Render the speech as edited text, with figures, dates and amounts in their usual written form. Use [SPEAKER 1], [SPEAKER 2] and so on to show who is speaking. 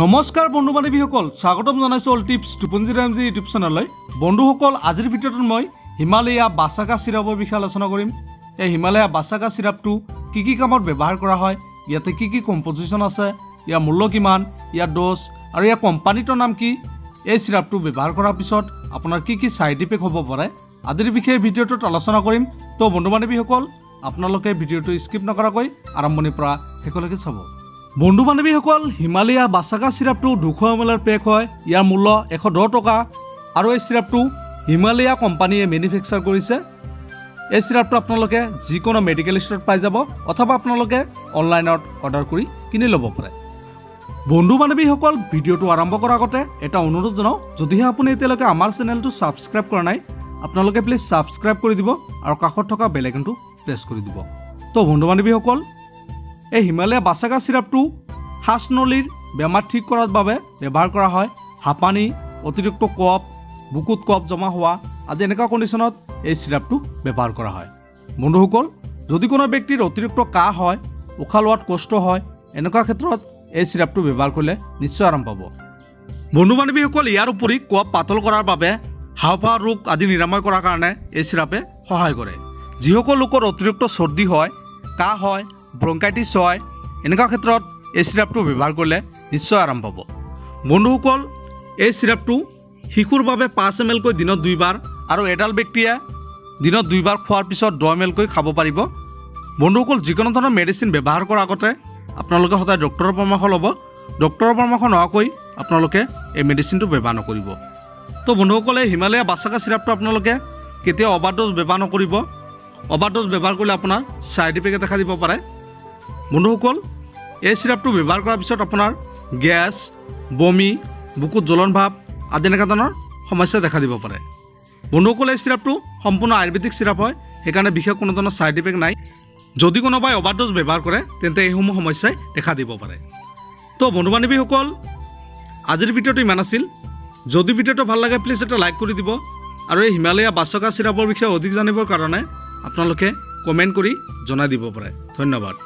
[SPEAKER 1] নমস্কাৰ বন্ধু বান্ধৱীসকল, স্বাগতম জনাইছো অল টিপছ 2.0 MG ইউটিউব চেনেললৈ। বন্ধুসকল, আজিৰ ভিডিঅ'টোত মই হিমালয়া বাচাকা চিৰাপৰ বিষয়ে আলোচনা কৰিম। এই হিমালয়া বাচাকা চিৰাপটো কি কামত ব্যৱহাৰ কৰা হয়, ইয়াতে কি কম্পজিশ্যন আছে, ইয়াৰ মূল্য কিমান, ইয়াৰ ড'জ আৰু ইয়াৰ কোম্পানীটোৰ নাম কি, এই চিৰাপটো ব্যৱহাৰ কৰাৰ পিছত আপোনাৰ কি সাইড ইফেক্ট হ'ব পাৰে আদিৰ বিষয়ে ভিডিঅ'টোত আলোচনা কৰিম। তো বন্ধু বান্ধৱীসকল, আপোনালোকে ভিডিঅ'টো স্কিপ নকৰাকৈ আৰম্ভণিৰ পৰা শেষলৈকে চাব। বন্ধু বান্ধৱীসকল, হিমালয়া বাচাকা চিৰাপটো 200 ml পেক হয়। ইয়াৰ মূল্য 110 টকা আৰু এই চিৰাপটো হিমালয়া কোম্পানীয়ে মেনুফেকচাৰ কৰিছে। এই চিৰাপটো আপোনালোকে যিকোনো মেডিকেল ষ্টৰত পাই যাব অথবা আপোনালোকে অনলাইনত অৰ্ডাৰ কৰি কিনি ল'ব পাৰে। বন্ধু বান্ধৱীসকল, ভিডিঅ'টো আৰম্ভ কৰাৰ আগতে এটা অনুৰোধ জনাওঁ, যদিহে আপুনি এতিয়ালৈকে আমাৰ চেনেলটো ছাবস্ক্ৰাইব কৰা নাই, আপোনালোকে প্লিজ ছাবস্ক্ৰাইব কৰি দিব আৰু কাষত থকা বেল আইকনটো প্ৰেছ কৰি দিব। তো বন্ধু বান্ধৱীসকল, এই হিমালয়া বাচাকা চিৰাপটো শ্বাসনলীৰ বেমাৰ ঠিক কৰাৰ বাবে ব্যৱহাৰ কৰা হয়। হাঁপানি, অতিৰিক্ত কফ, বুকুত কফ জমা হোৱা আদি এনেকুৱা কণ্ডিশ্যনত এই চিৰাপটো ব্যৱহাৰ কৰা হয়। বন্ধুসকল, যদি কোনো ব্যক্তিৰ অতিৰিক্ত কাহ হয়, উশাহ লোৱাত কষ্ট হয়, এনেকুৱা ক্ষেত্ৰত এই চিৰাপটো ব্যৱহাৰ কৰিলে নিশ্চয় আৰাম পাব। বন্ধু বান্ধৱীসকল, ইয়াৰ উপৰি কফ পাতল কৰাৰ বাবে, হাঁওফাঁওৰ ৰোগ আদি নিৰাময় কৰাৰ কাৰণে এই চিৰাপে সহায় কৰে। যিসকল লোকৰ অতিৰিক্ত চৰ্দি হয়, কাহ হয়, ব্ৰংকাইটিছ হয়, এনেকুৱা ক্ষেত্ৰত এই চিৰাপটো ব্যৱহাৰ কৰিলে নিশ্চয় আৰাম পাব। বন্ধুসকল, এই চিৰাপটো শিশুৰ বাবে 5 ml কৈ দিনত 2 বাৰ আৰু এডাল ব্যক্তিয়ে দিনত 2 বাৰ খোৱাৰ পিছত 10 ml কৈ খাব পাৰিব। বন্ধুসকল, যিকোনো ধৰণৰ মেডিচিন ব্যৱহাৰ কৰাৰ আগতে আপোনালোকে সদায় ডক্টৰৰ পৰামৰ্শ ল'ব। ডক্টৰৰ পৰামৰ্শ নোহোৱাকৈ আপোনালোকে এই মেডিচিনটো ব্যৱহাৰ নকৰিব। তো বন্ধুসকলে, হিমালয়া বাচাকা চিৰাপটো আপোনালোকে কেতিয়াও অভাৰড'জ ব্যৱহাৰ নকৰিব। অভাৰড'জ ব্যৱহাৰ কৰিলে আপোনাৰ ছাইড ইফেক্ট দেখা দিব পাৰে। বন্ধুসকল, এই চিৰাপটো ব্যৱহাৰ কৰাৰ পিছত আপোনাৰ গেছ, বমি, বুকুত জ্বলন ভাৱ আদি এনেকুৱা ধৰণৰ সমস্যা দেখা দিব পাৰে। বন্ধুসকল, এই চিৰাপটো সম্পূৰ্ণ আয়ুৰ্বেদিক চিৰাপ হয়, সেইকাৰণে বিশেষ কোনো ধৰণৰ ছাইড ইফেক্ট নাই। যদি কোনোবাই অভাৰড'জ ব্যৱহাৰ কৰে তেন্তে এইসমূহ সমস্যাই দেখা দিব পাৰে। তো বন্ধু বান্ধৱীসকল, আজিৰ ভিডিঅ'টো ইমান আছিল। যদি ভিডিঅ'টো ভাল লাগে প্লিজ এটা লাইক কৰি দিব আৰু এই হিমালয়া বাচাকা চিৰাপৰ বিষয়ে অধিক জানিবৰ কাৰণে আপোনালোকে কমেণ্ট কৰি জনাই দিব পাৰে। ধন্যবাদ।